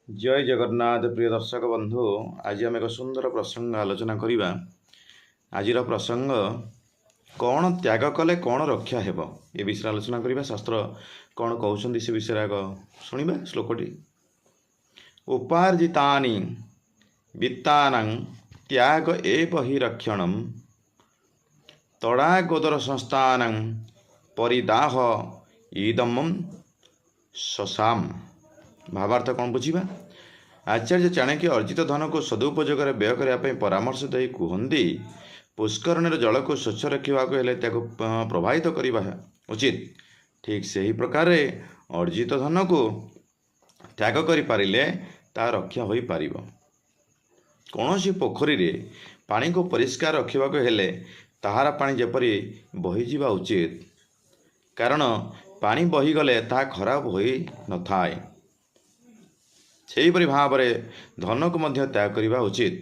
जय जगन्नाथ प्रिय दर्शक बंधु। आज आम एक सुंदर प्रसंग आलोचना करवा। आज प्रसंग कौन त्याग कले कौन रक्षा हेब ए विषय आलोचना करवा। शास्त्र कौन कहते से विषय आग शुणा। श्लोकटी उपार्जितानि वित्तानां त्याग एव हि रक्षणं तडागोदर संस्थानां परिदाह ईदमं शशाम। भावार्थ कौन बुझा। आचार्य चाणक्य अर्जित धन को सदुपयोग व्यय करने परामर्श दे कहते पुष्करण जल को स्वच्छ रखा प्रभावित करने उचित। ठीक से ही प्रकार अर्जित धन को त्याग कर पारिले ता रक्षा हो पार। कौन सी पोखरी रे पानी को परिष्कार रखा हेले ताहार पानी जेपरी बही जा उचित, कारण पानी बहीगले ता खराब हो न थाए। सेहीपरि भाव में धन को मध्य त्याग करने उचित।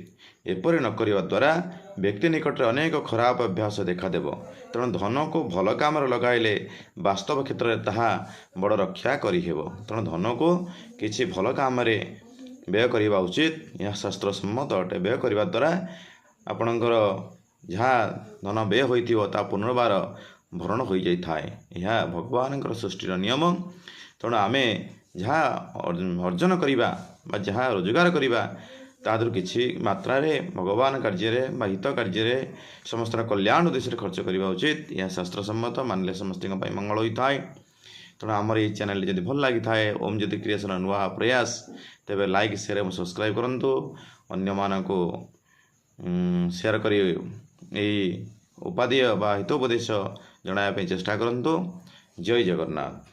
एपरि न करने द्वारा व्यक्ति निकट में अनेक खराब अभ्यास देखादेव। तेणु धन को भल काम लगाइले वास्तव क्षेत्र में ताहा बड़ रक्षा करिहेब। तेणु धन को किसी भल काम व्यय करने उचित। यह शास्त्र सम्मत अटे। व्यय करने द्वारा आपणकर जहाँ धन व्यय होता पुनर्बार भरण हो जाए। यह भगवान सृष्टिर नियम। तेणु आमे जहाँ अर्जन करवा जहाँ रोजगार करवा तादर किसी मात्रा भगवान कार्य हित कार्य समस्त कल्याण उद्देश्य खर्च करने उचित। यह शास्त्र सम्मत मानले समस्त मंगल होता है। तेणु आमर ये चैनल जब भल लगी थाए ओम ज्योति क्रिएशन नुआ प्रयास तेरे लाइक शेयर और सब्सक्राइब करूँ। अन्य मानक शेयर कर उपादेय हितोपदेश जनाया चेष्टा करूँ। जय जगन्नाथ।